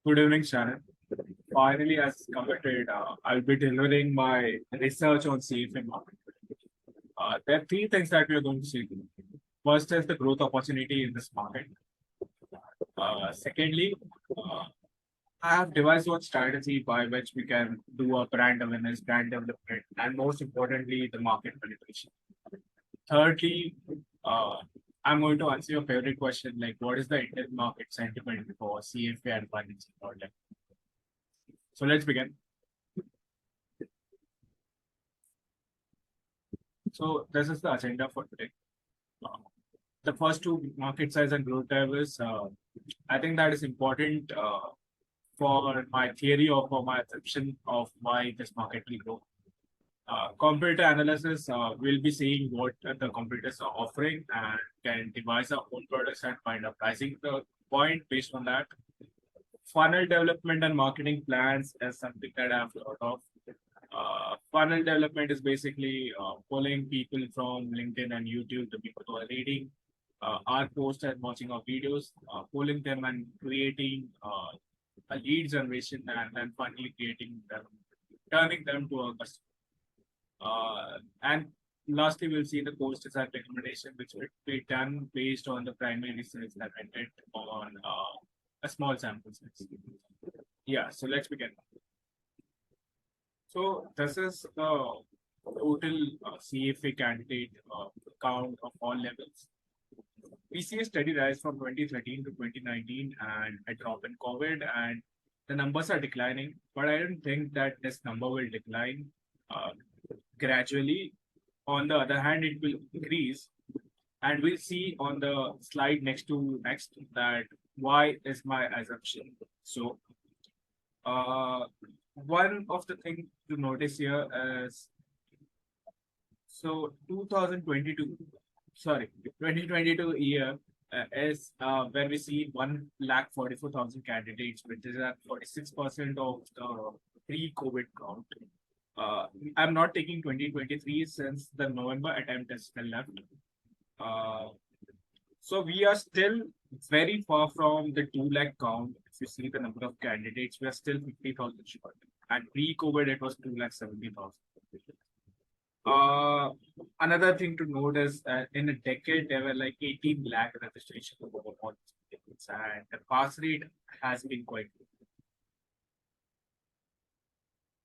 Good evening, Shannon. Finally, as committed, I'll be delivering my research on CFA market. There are three things that we are going to see. First is the growth opportunity in this market. Secondly, uh, I have devised one strategy by which we can do a brand awareness, brand development, and most importantly, the market penetration. Thirdly, uh, I'm going to answer your favorite question, like what is the Indian market sentiment for CFA and financing product? So let's begin. So this is the agenda for today. Uh, the first two, market size and growth drivers. I think that is important for my theory or for my assumption of why this market will grow. Competitor analysis, we'll be seeing what the competitors are offering and can devise our own products and find a pricing the point based on that. Funnel development and marketing plans is something that I've thought of. Funnel development is basically pulling people from LinkedIn and YouTube, the people who are reading our posts and watching our videos, pulling them and creating a lead generation and then finally creating them, turning them to a customer. And lastly, we'll see the post design recommendation, which will be done based on the primary research that I did on a small sample size. Yeah, so let's begin. So this is the total CFA candidate count of all levels. We see a steady rise from 2013 to 2019 and a drop in COVID, and the numbers are declining. But I don't think that this number will decline uh, gradually. On the other hand, it will increase, and we'll see on the slide next that why is my assumption. So one of the things to notice here is 2022, sorry, 2022 year is where we see 1,44,000 candidates, which is at 46% of the pre-COVID count. I'm not taking 2023 since the November attempt is still left. So we are still very far from the 2 lakh count. If you see the number of candidates, we are still 50,000 short. And pre-COVID, it was 2,70,000. Another thing to note is in a decade, there were like 18 lakh registrations of all these and the pass rate has been quite good.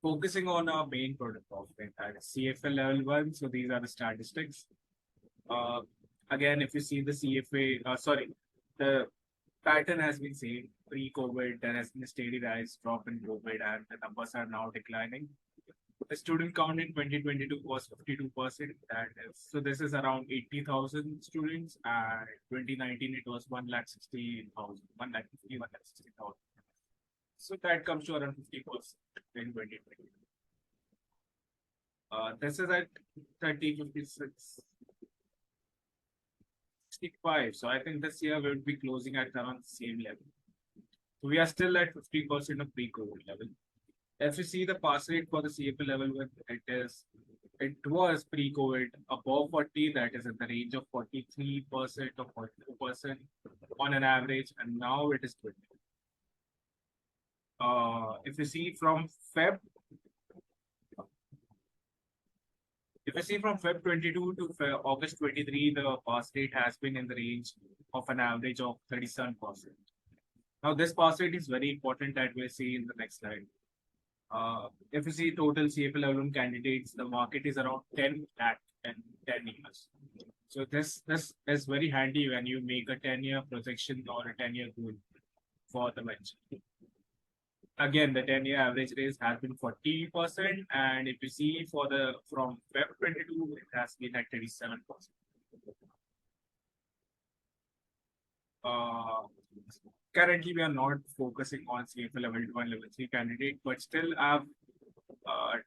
Focusing on our main product offering, that is CFA level 1. So these are the statistics. Again, if you see the CFA, the pattern has been same pre-COVID. There has been a steady rise, drop in COVID, and the numbers are now declining. The student count in 2022 was 52%. So this is around 80,000 students, and 2019 it was 1,60,000, 1,60,000. So that comes to around 50% in 2020. This is at 3056. 65. So I think this year we'll be closing at around the same level. So we are still at 50% of pre-COVID level. If you see the pass rate for the CFA level, it was pre-COVID above 40, that is in the range of 43% or 42% on an average, and now it is 20. If you see from Feb 22 to August 23, the pass rate has been in the range of an average of 37%. Now, this pass rate is very important that we'll see in the next slide. If you see total CFA level 1 candidates, the market is around 10 lakh in 10 years. So this is very handy when you make a 10-year projection or a 10-year goal for the venture. Again, the 10-year average raise has been 40%, and if you see from Feb 22, it has been at 37%. Currently, we are not focusing on CFA level 1, level 3 candidate, but still I've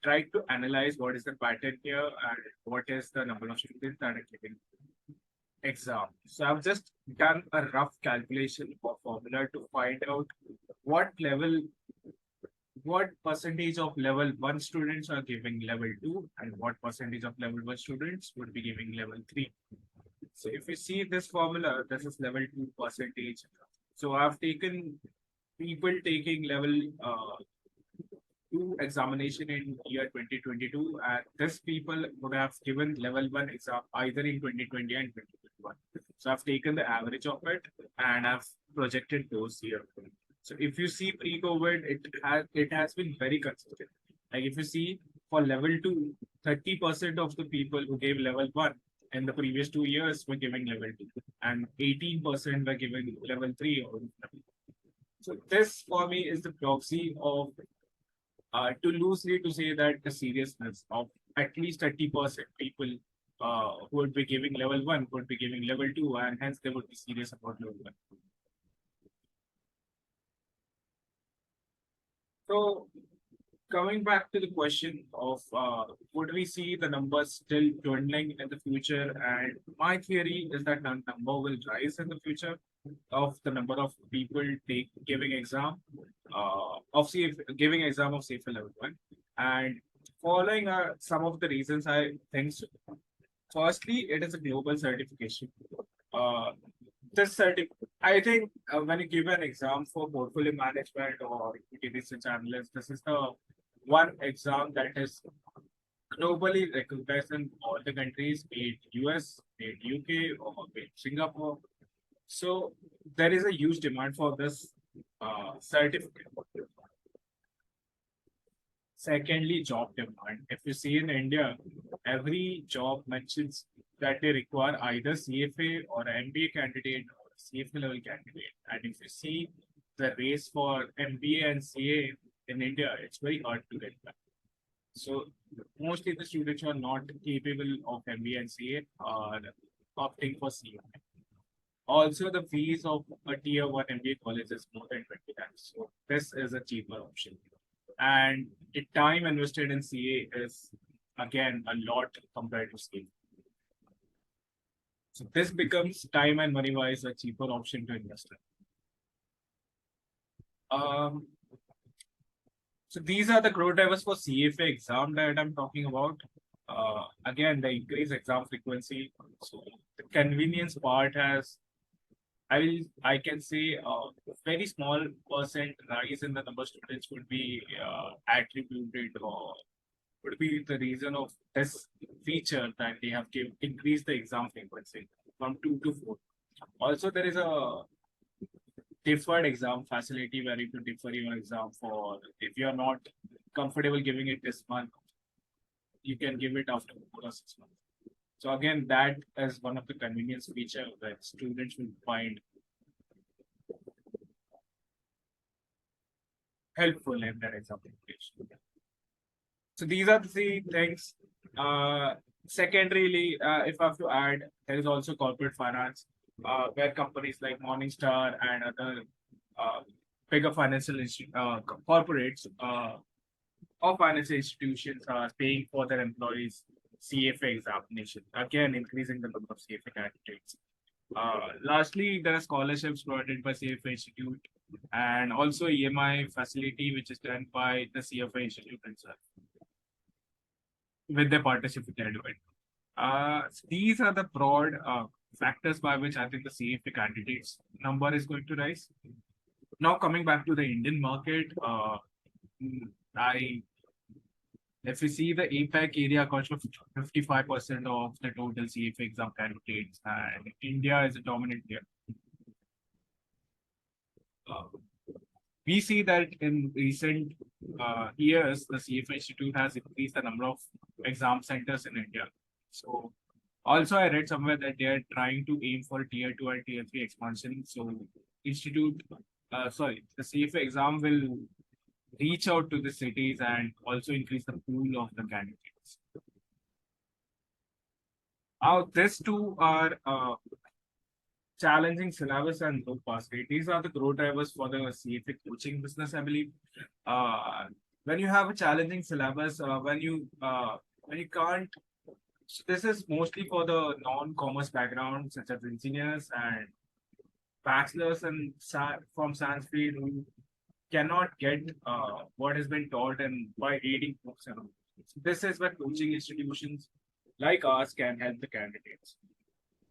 tried to analyze what is the pattern here and what is the number of students that are giving exam. So I've just done a rough calculation for formula to find out what percentage of level 1 students are giving level 2 and what percentage of level 1 students would be giving level 3. So if you see this formula, this is level 2 percentage. So I've taken people taking level 2 examination in year 2022, and this people would have given level 1 exam either in 2020 and 2021. So I've taken the average of it and I've projected those here. So if you see pre-COVID, it has been very consistent. Like if you see for level 2, 30% of the people who gave level 1 in the previous 2 years were giving level 2, and 18% were giving level 3 or level. So this for me is the proxy of to loosely to say that the seriousness of at least 30% people who would be giving level 1 would be giving level 2, and hence they would be serious about level 1. So coming back to the question of would we see the numbers still dwindling in the future? And my theory is that the number will rise in the future of the number of people giving exam of safe giving exam of safer level 1. And following some of the reasons I think so. Firstly, it is a global certification. Uh, this certi- I think when you give an exam for portfolio management or equity research analyst, this is the one exam that is globally recognized in all the countries, be it US, be it UK, or be it Singapore. So there is a huge demand for this certificate. Secondly, job demand. If you see in India, every job mentions that they require either CFA or MBA candidate or CFA level candidate. And if you see the race for MBA and CA in India, it's very hard to get that. So mostly the students who are not capable of MBA and CA are opting for CA. Also, the fees of a tier 1 MBA college is more than 20 times. So this is a cheaper option. And the time invested in CA is again a lot compared to CA. So this becomes time and money wise a cheaper option to invest in. So these are the growth drivers for CFA exam that I'm talking about. Again, the increased exam frequency. So the convenience part has, I can say, a very small percent rise in the number of students would be attributed or would be the reason of this feature that they have increased the exam frequency from 2 to 4. Also, there is a deferred exam facility where you can defer your exam for if you are not comfortable giving it this month, you can give it after 4 or 6 months. So again, that is one of the convenience feature that students will find helpful in their exam preparation. So these are the three things. Secondarily, if I have to add, there is also corporate finance, where companies like Morningstar and other uh, bigger corporates or financial institutions are paying for their employees CFA examination, again increasing the number of CFA candidates. Lastly, there are scholarships provided by CFA Institute and also EMI facility, which is done by the CFA Institute itself with their partnership with Edwin. These are the broad factors by which I think the CFA candidates number is going to rise. Now coming back to the Indian market, if you see the APAC area accounts for 55% of the total CFA exam candidates, and India is a dominant here. We see that in recent years, the CFA Institute has increased the number of exam centers in India. So also I read somewhere that they are trying to aim for tier 2 and tier 3 expansion. So the CFA exam will reach out to the cities and also increase the pool of the candidates. Now, these two are challenging syllabus and low pass rate. These are the growth drivers for the CFA coaching business, I believe. When you have a challenging syllabus, when you can't, so this is mostly for the non-commerce background, such as engineers and bachelors and from Sanskrit who cannot get what has been taught and by reading books and all. So this is where coaching institutions like ours can help the candidates.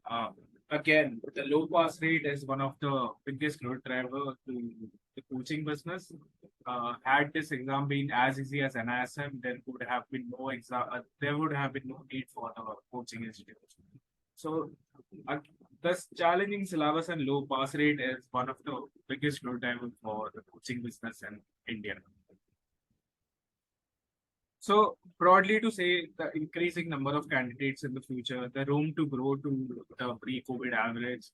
Uh, Again, the low pass rate is one of the biggest growth driver to the coaching business. Had this exam been as easy as NISM, there would have been no exam. There would have been no need for the coaching institutes. So, uh, this challenging syllabus and low pass rate is one of the biggest growth driver for the coaching business in India. So broadly to say, the increasing number of candidates in the future, the room to grow to the pre-COVID average,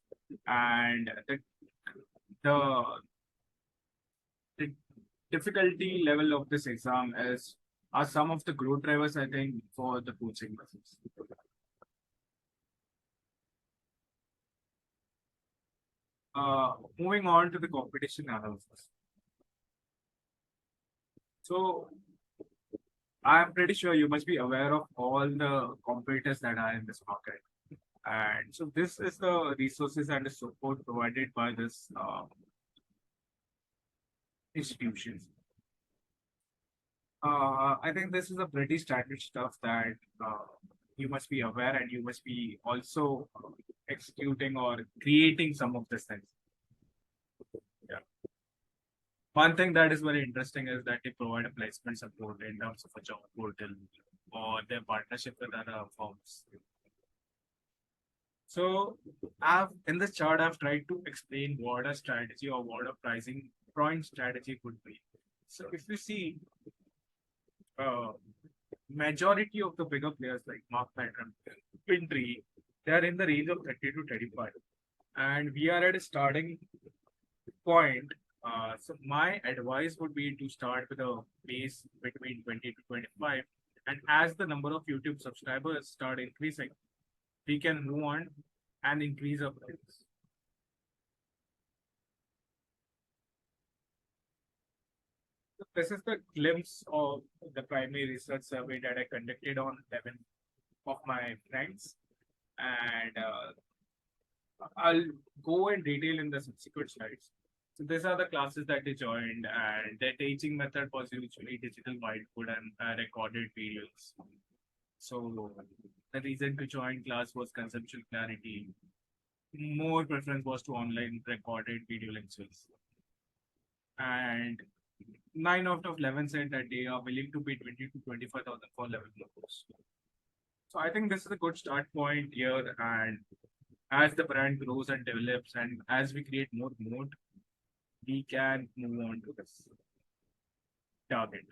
and the, the difficulty level of this exam is are some of the growth drivers, I think, for the coaching business. Moving on to the competition analysis. So I'm pretty sure you must be aware of all the competitors that are in this market. And so this is the resources and the support provided by this institutions. I think this is a pretty standard stuff that you must be aware and you must be also executing or creating some of these things. Yeah. One thing that is very interesting is that they provide a placement support in terms of a job portal or their partnership with other firms. So I've in this chart I've tried to explain what a strategy or what a pricing point strategy could be. So if you see uh, majority of the bigger players like Mark Patron, Pintry, they are in the range of 30 to 35. And we are at a starting point. So my advice would be to start with a base between 20 to 25. And as the number of YouTube subscribers start increasing, we can move on and increase our prices. So this is the glimpse of the primary research survey that I conducted on 11 of my friends. And I'll go in detail in the subsequent slides. So these are the classes that they joined, and their teaching method was usually digital whiteboard and recorded videos. So the reason to join class was conceptual clarity. More preference was to online recorded video lectures. And 9 out of 11 said that they are willing to pay 20 to 25,000 for level course. So I think this is a good start point here. And as the brand grows and develops, and as we create more mode, we can move on to this target.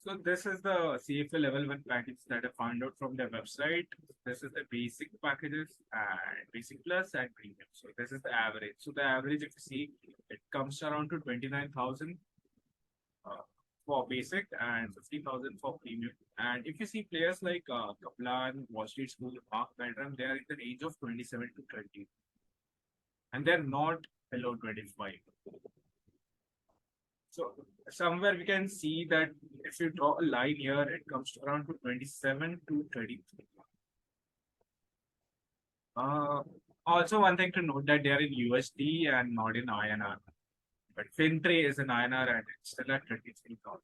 So this is the CFA level 1 package that I found out from their website. This is the basic packages and basic plus and premium. So this is the average. So the average, if you see, it comes around to 29,000 for basic and 50,000 for premium. And if you see players like Kaplan, Wall Street School, Mark Bedram, they are in the range of 27 to 30. And they're not below 25. So somewhere we can see that if you draw a line here, it comes to around to 27 to 33. Also, one thing to note that they are in USD and not in INR. But FinTray is in INR and it's still at 33,000.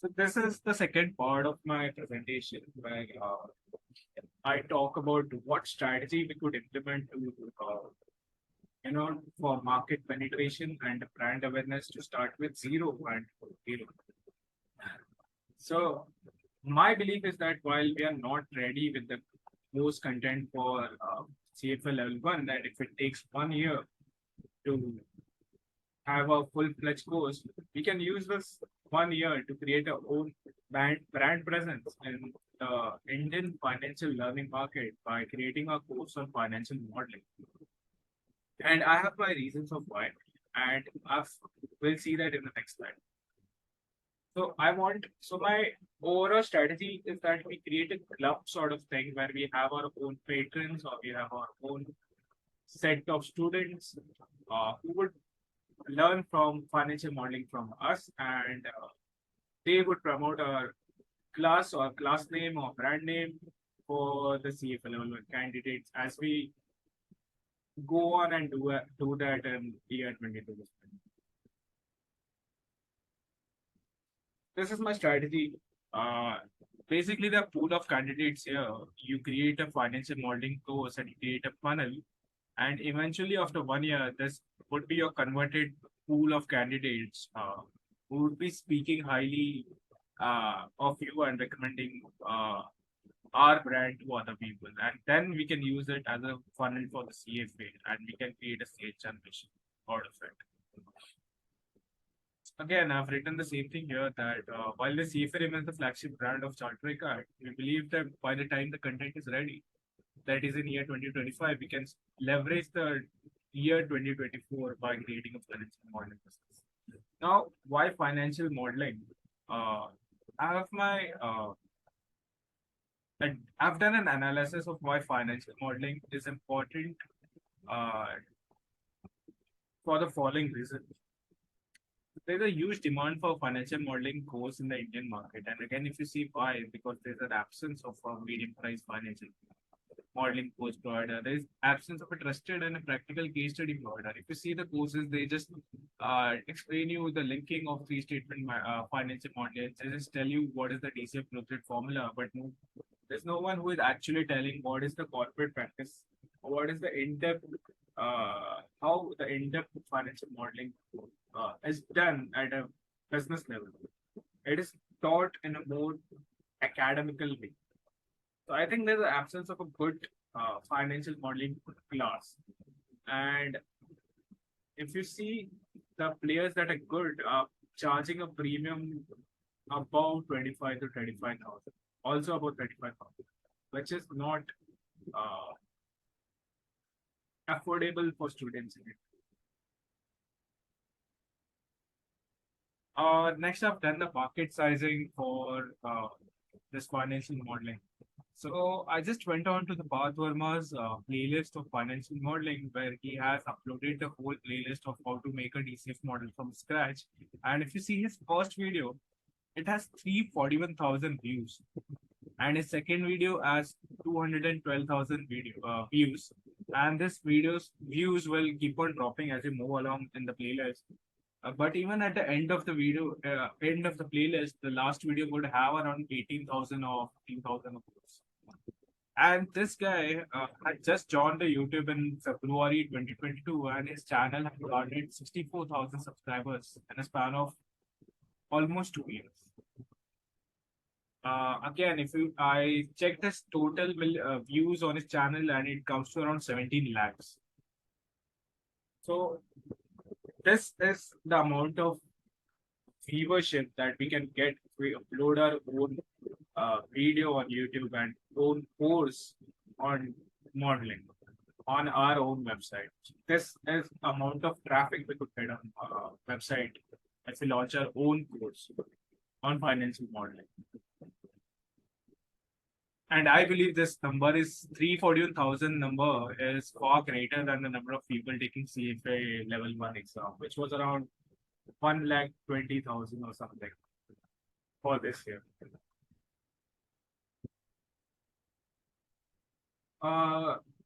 So this is the second part of my presentation where I talk about what strategy we could implement to, for market penetration and brand awareness to start with zero and zero. So my belief is that while we are not ready with the course content for CFL level 1, that if it takes 1 year to have a full-fledged course, we can use this 1 year to create our own brand presence in the Indian financial learning market by creating a course on financial modeling. And I have my reasons of why, and we'll see that in the next slide. So my overall strategy is that we create a club sort of thing where we have our own patrons or we have our own set of students who would learn from financial modeling from us, and they would promote our class or class name or brand name for the CFA level candidates as we go on and do that in year 22. This is my strategy. Uh, Basically, the pool of candidates here, you create a financial modeling course and you create a funnel. And eventually, after 1 year, this would be your converted pool of candidates who would be speaking highly of you and recommending our brand to other people. And then we can use it as a funnel for the CFA and we can create a sales generation out of it. Again, I've written the same thing here that while the CFA remains the flagship brand of CharterAcad, we believe that by the time the content is ready, that is in year 2025, we can leverage the year 2024 by creating a financial modeling business. Now, why financial modeling? I have my I've done an analysis of why financial modeling is important uh, for the following reason. There's a huge demand for financial modeling course in the Indian market. And again, if you see why, because there's an absence of a medium price financial modeling course provider. There is absence of a trusted and a practical case study provider. If you see the courses, they just explain you the linking of three statement financial models. They just tell you what is the DCF growth rate formula, but there's no one who is actually telling what is the corporate practice, what is the in-depth, how the in-depth financial modeling is done at a business level. It is taught in a more academical way. So I think there's an absence of a good financial modeling class. And if you see the players that are good, charging a premium about 25 to 35,000, also about 35,000, which is not uh, affordable for students in it. Next, I've done the market sizing for this financial modeling. So I just went on to the Parth Verma's playlist of financial modeling, where he has uploaded the whole playlist of how to make a DCF model from scratch. And if you see his first video, it has 341,000 views, and his second video has 212,000 views. And this video's views will keep on dropping as you move along in the playlist. But even at the end of the playlist, the last video would have around 18,000 or 15,000 views. And this guy had just joined the YouTube in February 2022, and his channel had garnered 64,000 subscribers in a span of almost 2 years. Again, if I check this total views on his channel, and it comes to around 17 lakhs. So this is the amount of viewership that we can get if we upload our own video on YouTube and own course on modeling on our own website. This is amount of traffic we could get on our website if we launch our own course on financial modeling. And I believe this number is 341,000 number is far greater than the number of people taking CFA level 1 exam, which was around 1,20,000 or something for this year.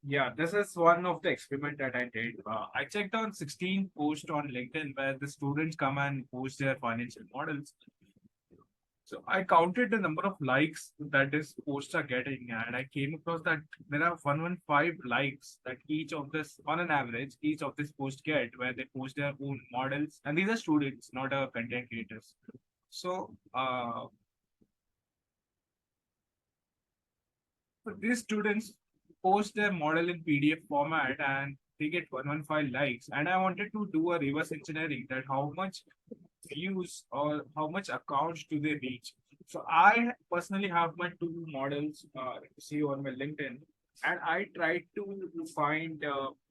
Yeah, this is one of the experiment that I did. I checked on 16 posts on LinkedIn where the students come and post their financial models. So I counted the number of likes that this posts are getting, and I came across that there are 115 likes that each of this, on an average, each of this post get where they post their own models, and these are students, not content creators. So these students post their model in PDF format and they get 115 likes. And I wanted to do a reverse engineering that how much views or how much accounts do they reach. So I personally have my two models see on my LinkedIn, and I tried to find.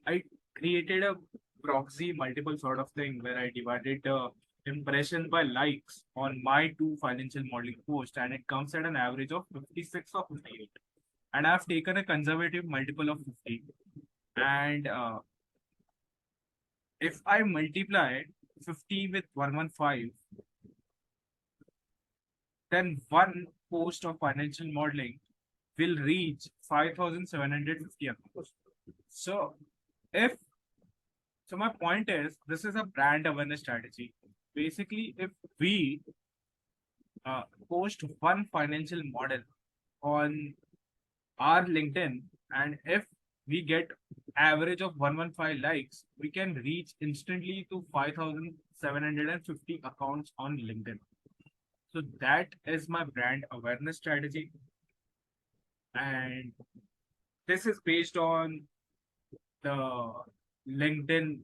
I created a proxy multiple sort of thing where I divided the impression by likes on my two financial modeling posts, and it comes at an average of 56 or 58. And I've taken a conservative multiple of 50. And if I multiply 50 with 115, then one post of financial modeling will reach 5,750 accounts. So if so my point is this is a brand awareness strategy. Basically, if we uh, post one financial model on our LinkedIn, and if we get average of 115 likes, we can reach instantly to 5,750 accounts on LinkedIn. So that is my brand awareness strategy. And this is based on the LinkedIn,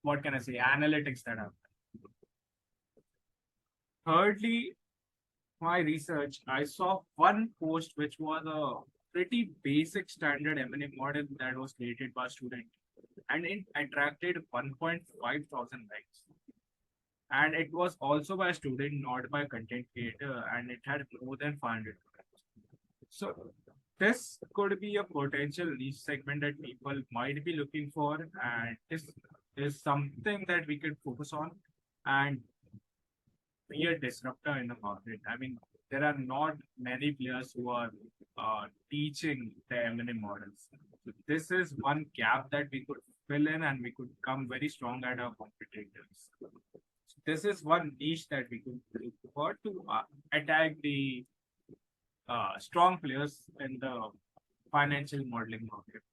what can I say, analytics that I've done. Thirdly, my research, I saw one post which was a pretty basic standard M&A model that was created by a student, and it attracted 1.5 thousand likes. And it was also by a student, not by a content creator, and it had more than 500 comments. So this could be a potential niche segment that people might be looking for, and this is something that we could focus on and be a disruptor in the market. I mean, there are not many players who are teaching the M&A models. So this is one gap that we could fill in, and we could come very strong at our competitors. So this is one niche that we could look for to attack the strong players in the financial modeling market.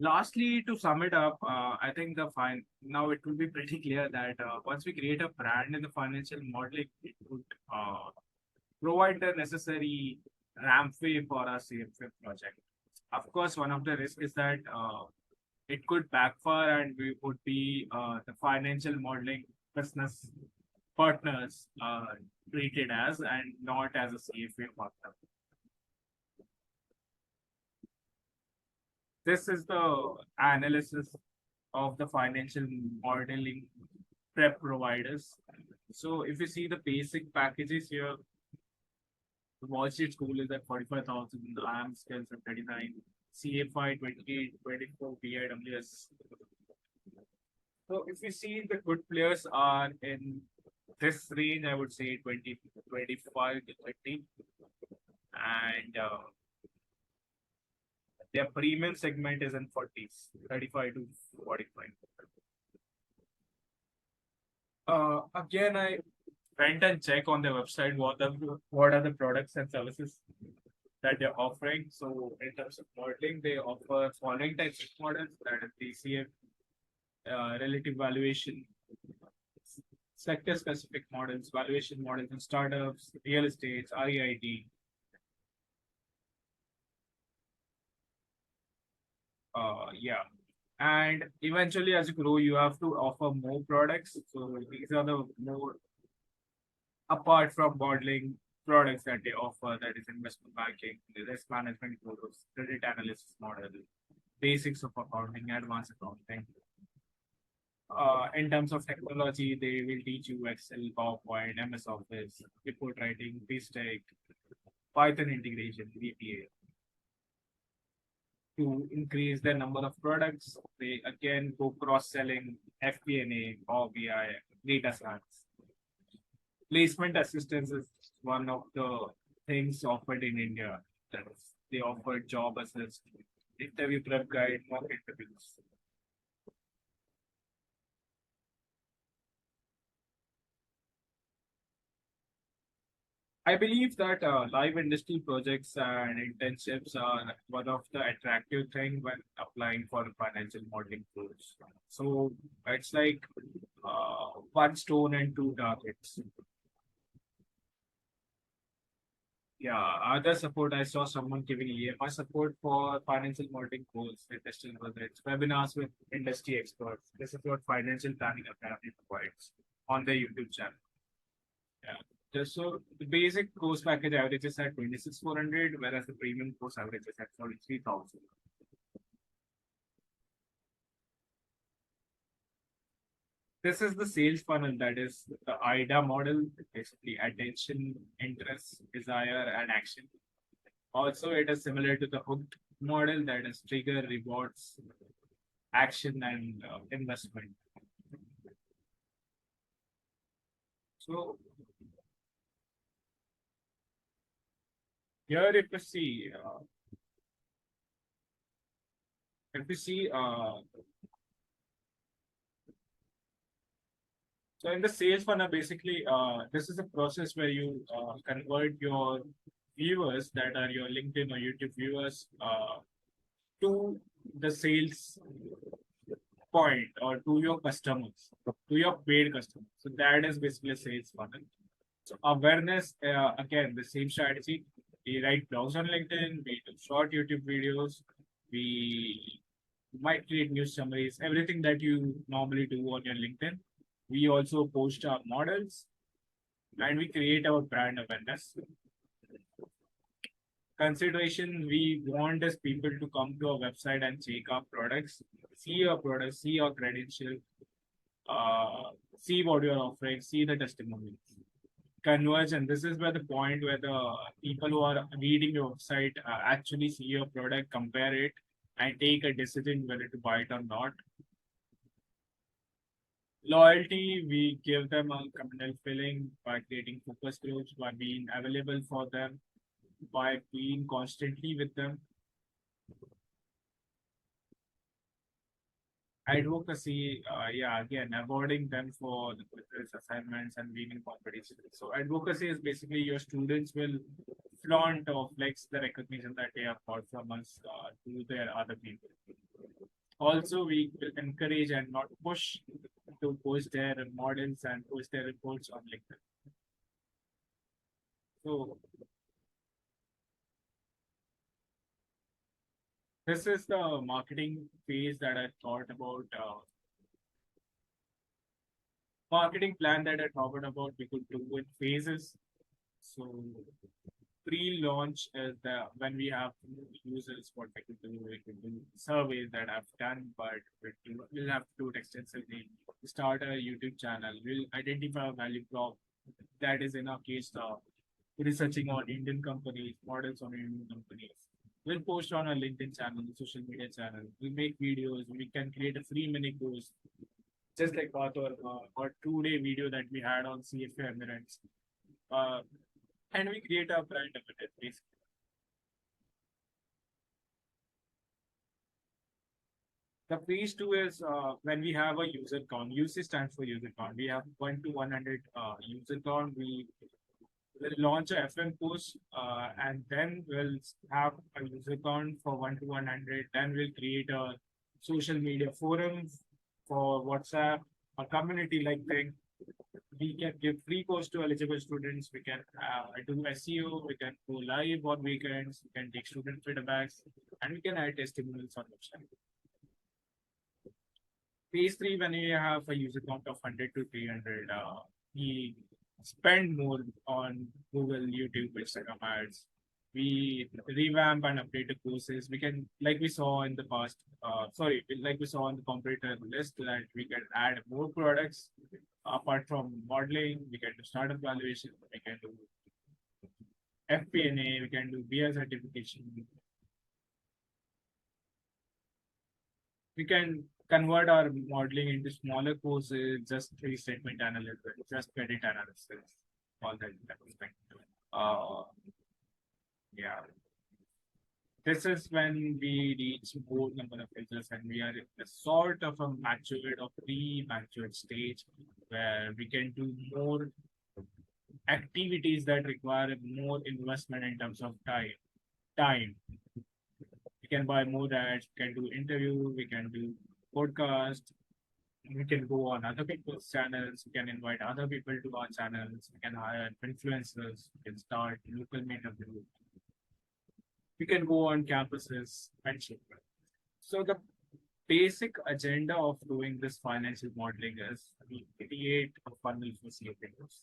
Lastly, to sum it up, I think the fine now it will be pretty clear that once we create a brand in the financial modeling, it would provide the necessary rampway for our CFA project. Of course, one of the risks is that it could backfire, and we would be the financial modeling business partners treated as and not as a CFA partner. This is the analysis of the financial modeling prep providers. So if you see the basic packages here, the Wall Street School is at 45,000, IAM skills at 39, CFI 28, 24, BIWS. So if you see the good players are in this range, I would say 20, 25 to 30. And their premium segment is in 40s, 35 to 45. Again, I went and check on their website what are the products and services that they're offering. So in terms of modeling, they offer following types of models, that is DCF, relative valuation, sector specific models, valuation models in startups, real estate, REIT. Yeah. And eventually, as you grow, you have to offer more products. So these are the more apart from modeling products that they offer, that is investment banking, risk management tools, credit analysis model, basics of accounting, advanced accounting. In terms of technology, they will teach you Excel, PowerPoint, MS Office, report writing, BSTEC, Python integration, VBA. To increase the number of products, they again go cross-selling, FP&A, Power BI, data science. Placement assistance is one of the things offered in India. That is, they offer job assist, interview prep guide, mock interviews. I believe that live industry projects and internships are one of the attractive thing when applying for a financial modeling course. So it's like one stone and two targets. Yeah, other support, I saw someone giving EMI support for financial modeling course, industry projects, webinars with industry experts. This is what Financial Planning Academy provides on their YouTube channel. Yeah. So the basic course package averages at 26,400, whereas the premium course averages at 43,000. This is the sales funnel, that is the IDA model, basically attention, interest, desire, and action. Also, it is similar to the hooked model, that is trigger, rewards, action, and investment. So Here, if you see, so in the sales funnel, basically, this is a process where you convert your viewers that are your LinkedIn or YouTube viewers to the sales point or to your customers, to your paid customers. So that is basically a sales funnel. So awareness, again, the same strategy. We write blogs on LinkedIn, we do short YouTube videos, we might create news summaries, everything that you normally do on your LinkedIn. We also post our models and we create our brand awareness. Consideration, we want as people to come to our website and check our products, see our credentials, see what you're offering, see the testimonials. Conversion, this is where the point where the people who are reading your website actually see your product, compare it, and take a decision whether to buy it or not. Loyalty, we give them a communal feeling by creating focus groups, by being available for them, by being constantly with them. Advocacy, yeah, again, avoiding them for the quizzes, assignments, and winning competitions. So advocacy is basically your students will flaunt or flex the recognition that they have got from us to their other people. Also, we will encourage and not push to post their models and post their reports on LinkedIn. So this is the marketing phase that I thought about. Marketing plan that I talked about, we could do in phases. So pre-launch is the when we have users, what we could do surveys that I've done, but we'll have to do it extensively. Start a YouTube channel. We'll identify a value prop that is in our case researching on Indian companies, models on Indian companies. We'll post on our LinkedIn channel, social media channel. We make videos. We can create a free mini course, just like our 2-day video that we had on CFA Emirates. Uh, and we create our brand awareness basically. The phase two is when we have a user count. UC stands for user count. We have 1 to 100 user count. We will launch a FM post and then we'll have a user count for 1 to 100. Then we'll create a social media forum for WhatsApp, a community like thing. We can give free course to eligible students. We can do SEO. We can go live on weekends. We can take student feedbacks, and we can add testimonials on website. Phase three, when we have a user count of 100 to 300, we spend more on Google, YouTube, Instagram ads. We revamp and update the courses. We can, like we saw in the past, like we saw on the competitor list, that we can add more products apart from modeling. We can do startup valuation. We can do FP&A. We can do BI certification. We can convert our modeling into smaller courses, just three statement analysis, just credit analysis, all that type of thing. Uh, yeah. This is when we reach more number of users and we are in a sort of a matured or pre-matured stage where we can do more activities that require more investment in terms of Time. We can buy more ads, we can do interview, we can do podcast, we can go on other people's channels, we can invite other people to our channels, we can hire influencers, we can start local meetup group. We can go on campuses and so on. So the basic agenda of doing this financial modeling is we create a funnel for CFAs.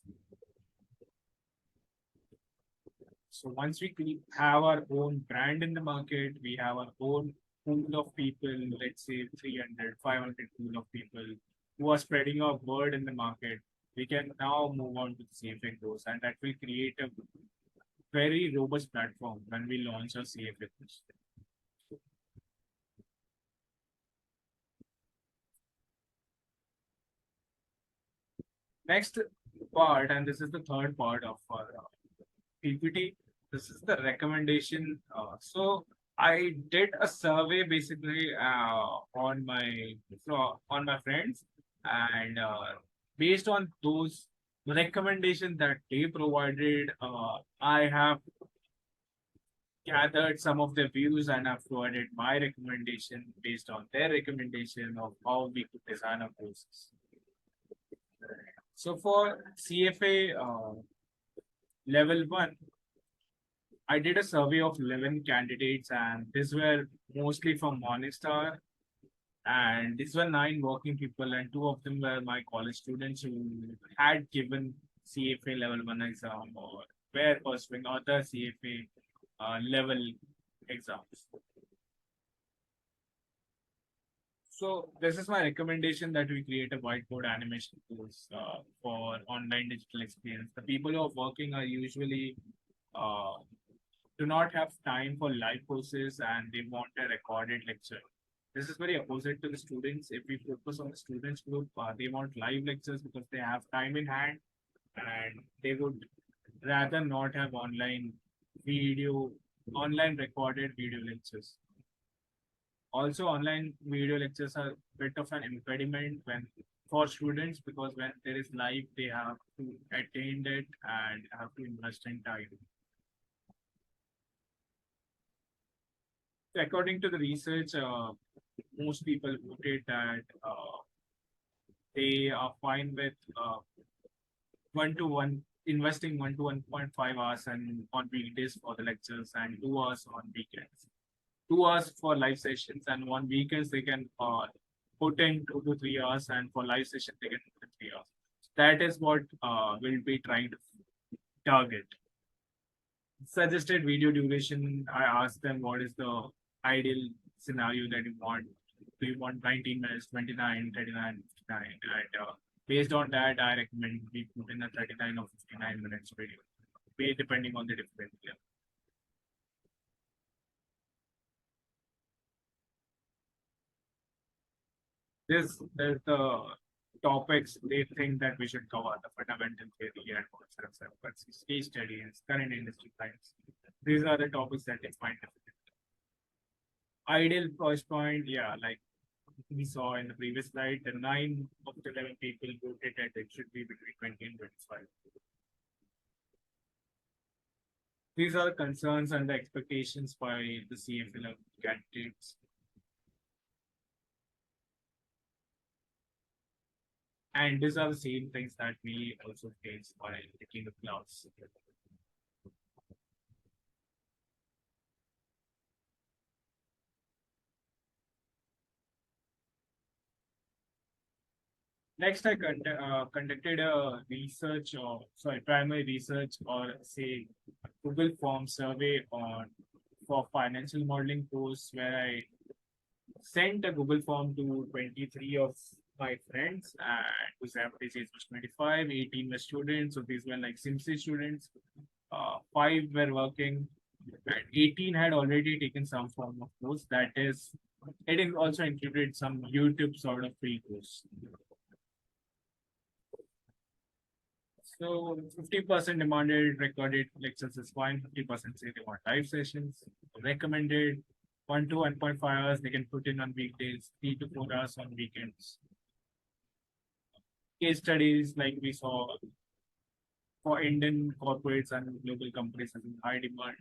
So once we have our own brand in the market, we have our own pool of people, let's say 300, 500 pool of people who are spreading our word in the market, we can now move on to the CFA course, and that will create a very robust platform when we launch our CFA course. Next part, and this is the third part of our PPT, This is the recommendation. So I did a survey basically on my friends, and based on those recommendations that they provided, I have gathered some of their views and have provided my recommendation based on their recommendation of how we could design our courses. So for CFA level one, I did a survey of 11 candidates, and these were mostly from Morningstar. And these were 9 working people, and 2 of them were my college students who had given CFA level 1 exam or were pursuing other CFA level exams. So this is my recommendation that we create a whiteboard animation course for online digital experience. The people who are working are usually uh, do not have time for live courses and they want a recorded lecture. This is very opposite to the students. If we focus on the students group, they want live lectures because they have time in hand and they would rather not have online recorded video lectures. Also, online video lectures are a bit of an impediment when for students because when there is live, they have to attend it and have to invest in time. According to the research, most people voted that they are fine with 1 to 1 investing 1 to 1.5 hours and on weekdays for the lectures and 2 hours on weekends. 2 hours for live sessions and on weekends they can put in 2 to 3 hours and for live session they can put in 3 hours. That is what we'll be trying to target. Suggested video duration, I asked them what is the ideal scenario that you want. Do you want 19 minutes, 29, 39, 59? And based on that, I recommend we put in a 39 or 59 minutes video, depending on the different level. This is the topics they think that we should cover: the fundamental theory and concepts, case studies, current industry trends. These are the topics that they find difficult. Ideal price point, yeah, like we saw in the previous slide, the 9 of the 11 people voted that it should be between 20 and 25. These are the concerns and the expectations by the CFL candidates. And these are the same things that we also face while taking the class. Next, I conducted a research or primary research or say Google Form survey on for financial modeling course where I sent a Google form to 23 of my friends and whose average age was 25, 18 were students. So these were like SimC students. 5 were working and 18 had already taken some form of course. That is, it also included some YouTube sort of free course. So 50% demanded recorded lectures is fine. 50% say they want live sessions. Recommended 1 to 1.5 hours they can put in on weekdays, 3 to 4 hours on weekends. Case studies like we saw for Indian corporates and global companies is in high demand.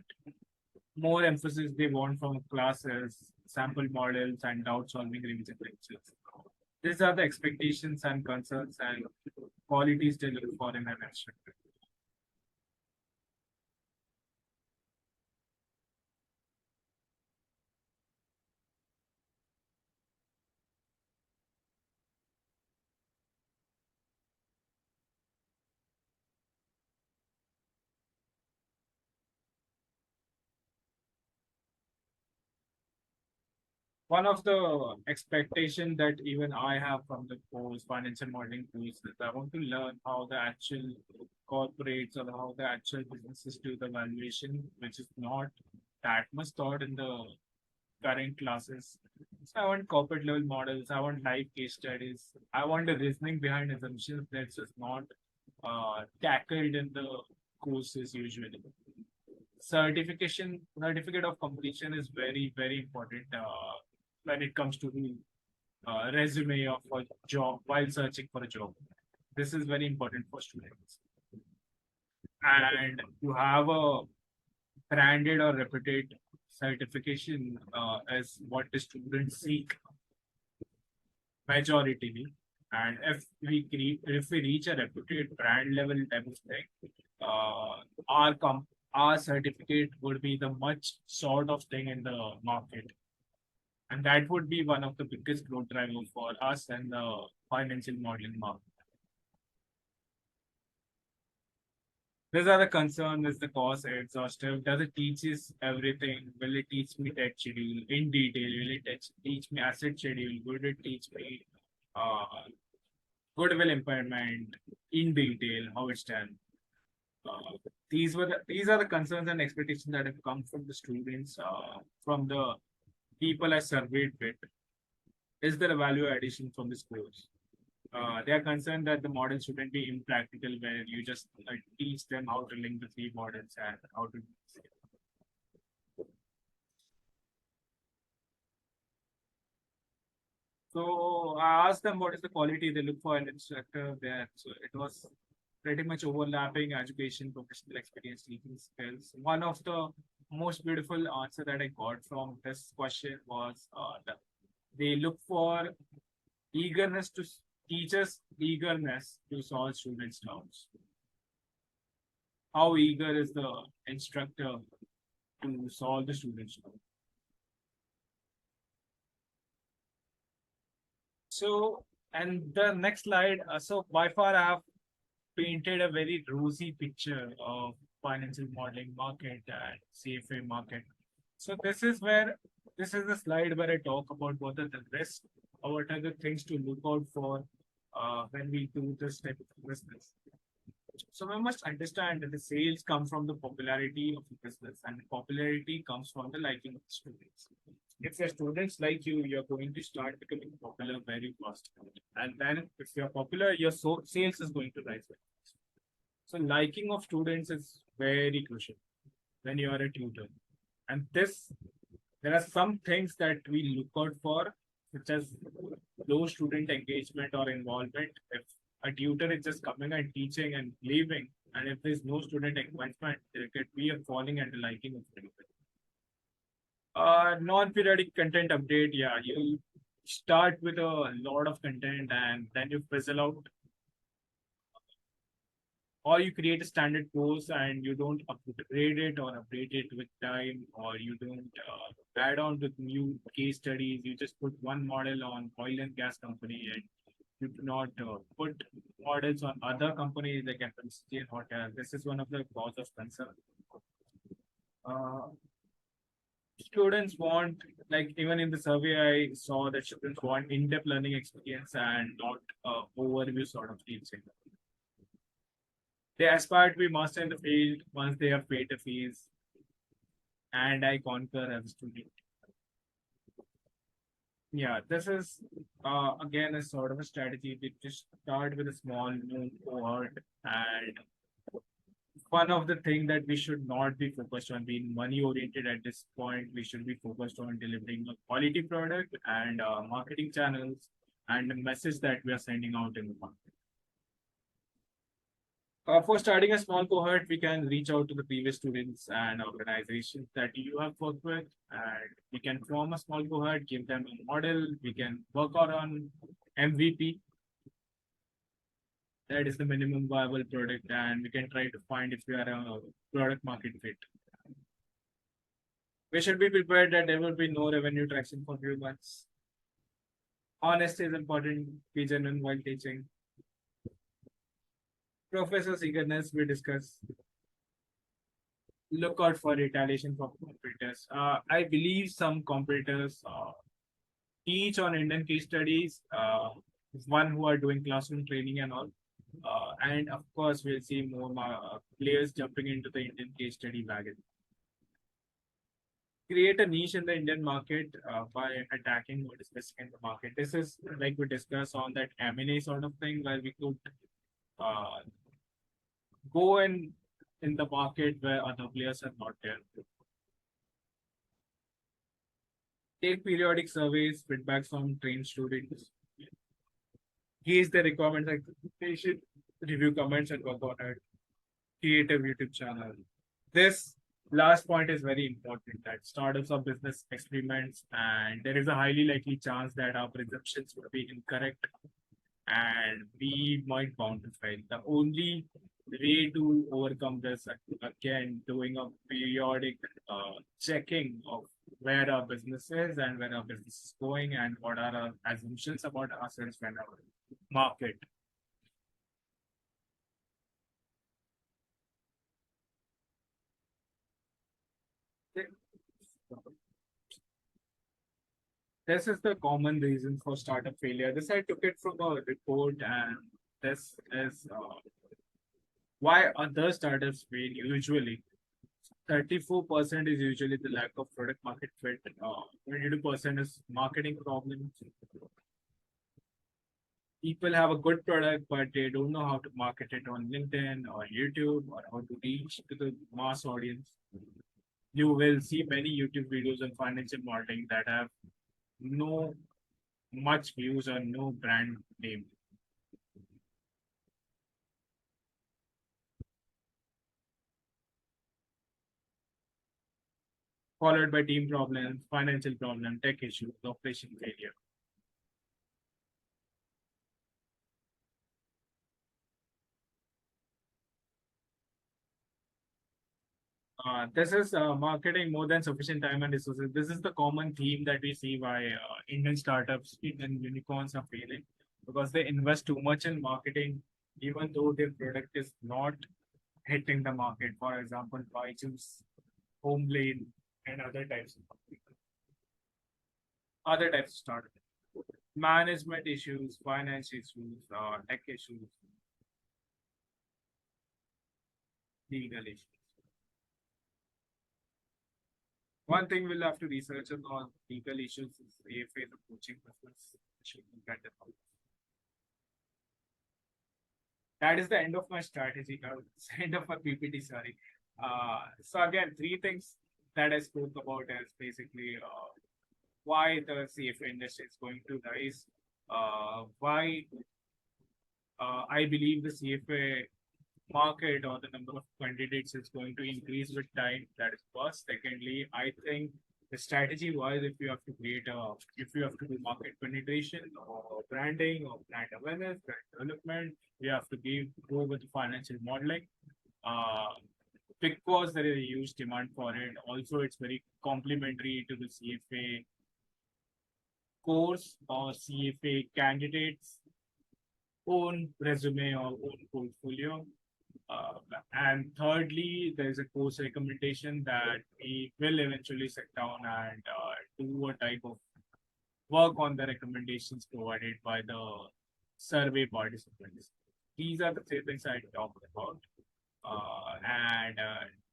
More emphasis they want from classes, sample models, and doubt solving revision lectures. These are the expectations and concerns and qualities they look for in an instructor. One of the expectation that even I have from the course, financial modeling course, is I want to learn how the actual corporates or how the actual businesses do the valuation, which is not that much taught in the current classes. So I want corporate level models. I want live case studies. I want the reasoning behind assumptions that's just not tackled in the courses usually. certificate of completion is very important when it comes to the resume of a job while searching for a job. This is very important for students. And to have a branded or reputed certification is what the students seek majority. And if we reach a reputed brand level type of thing, our certificate would be the much sort of thing in the market, and that would be one of the biggest growth driver for us and the financial modeling market. These are the concern: is the course exhaustive? Does it teach us everything? Will it teach me debt schedule in detail? Will it teach me asset schedule? Will it teach me uh, goodwill impairment in detail? How it's done? Uh, these are the concerns and expectations that have come from the students, from the people I surveyed with. Is there a value addition from this course? They are concerned that the model shouldn't be impractical, where you just teach them how to link the three models and how to. So I asked them what is the quality they look for an instructor there. So it was pretty much overlapping education, professional experience, teaching skills. One of the most beautiful answer that I got from this question was that they look for eagerness to teachers' eagerness to solve students' doubts. How eager is the instructor to solve the students' doubts? So, and the next slide. So by far, I have painted a very rosy picture of financial modeling market and CFA market. So this is the slide where I talk about what are the risks or what are the things to look out for when we do this type of business. So we must understand that the sales come from the popularity of the business, and the popularity comes from the liking of the students. If your students like you, you're going to start becoming popular very fast. And then if you're popular, your sales is going to rise. So liking of students is very crucial when you are a tutor. And there are some things that we look out for, such as low student engagement or involvement. If a tutor is just coming and teaching and leaving, and if there's no student engagement, there could be a falling and liking of students. Non-periodic content update. Yeah, you start with a lot of content and then you fizzle out, or you create a standard course and you don't upgrade it or update it with time, or you don't add on with new case studies. You just put one model on oil and gas company, and you do not put models on other companies like FMCG and hotel. This is one of the cause of concern. Uh, Students want, like even in the survey, I saw that students want in-depth learning experience and not overview sort of teaching. They aspire to be master in the field once they have paid the fees, and I concur as a student. Yeah, this is again a sort of a strategy. We just start with a small known cohort, and one of the things that we should not be focused on being money oriented at this point. We should be focused on delivering a quality product and marketing channels and the message that we are sending out in the market. For starting a small cohort, we can reach out to the previous students and organizations that you have worked with, and we can form a small cohort, give them a model. We can work out on MVP, that is the minimum viable product, and we can try to find if we are a product market fit. We should be prepared that there will be no revenue traction for few months. Honesty is important. Be genuine while teaching. Professor's eagerness, we discuss. Look out for retaliation from competitors. I believe some competitors teach on Indian case studies, one who are doing classroom training and all. And of course, we'll see more players jumping into the Indian case study wagon. Create a niche in the Indian market by attacking what is missing in the market. This is like we discussed on that M&A sort of thing, where we could uh, go and in the market where other players are not there. Take periodic surveys, feedbacks from trained students, gauge the requirements and expectation, review comments and work on it, create a YouTube channel. This last point is very important that startups are business experiments and there is a highly likely chance that our presumptions would be incorrect and we might bound to fail. The only way to overcome this, again, doing a periodic checking of where our business is and where our business is going and what are our assumptions about ourselves when our market. This is the common reason for startup failure. This I took it from a report, and this is why other startups fail usually. 34% is usually the lack of product market fit. 22% is marketing problems. People have a good product, but they don't know how to market it on LinkedIn or YouTube or how to reach to the mass audience. You will see many YouTube videos on financial modeling that have no much views or no brand name. Followed by team problems, financial problem, tech issues, operation failure. This is marketing more than sufficient time and resources. This is the common theme that we see why Indian startups, Indian unicorns are failing because they invest too much in marketing, even though their product is not hitting the market. For example, Byju's, Homelane, and other types of startups. Management issues, finance issues, tech issues, legal issues. One thing we'll have to research on legal issues is AFA, the coaching business. Should look at it. That is the end of my strategy. End of my PPT, sorry. So again, three things that I spoke about is basically why the CFA industry is going to rise, why I believe the CFA market or the number of candidates is going to increase with time. That is first. Secondly, I think the strategy wise, if you have to do market penetration or branding or brand awareness, brand development, you have to go with financial modeling. Uh, because there is a huge demand for it. Also, it's very complementary to the CFA course or CFA candidates' own resume or own portfolio. Uh, and thirdly, there is a course recommendation that we will eventually sit down and do a type of work on the recommendations provided by the survey participants. These are the three things I talked about. And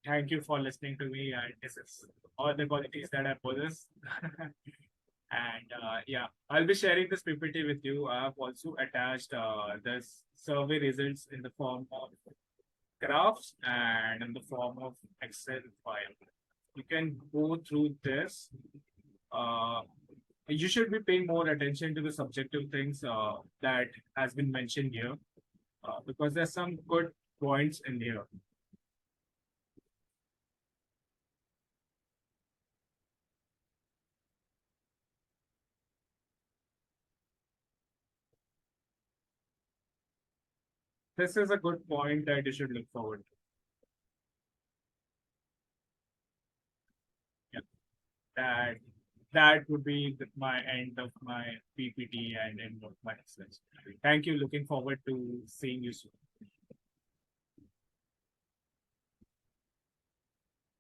thank you for listening to me. And this is all the qualities that I possess. And yeah, I'll be sharing this PPT with you. I have also attached this survey results in the form of graphs and in the form of Excel file. You can go through this. Uh, you should be paying more attention to the subjective things that has been mentioned here because there's some good points in here. This is a good point that you should look forward to. Yeah, that that would be my end of my PPT and end of my research. Thank you. Looking forward to seeing you soon.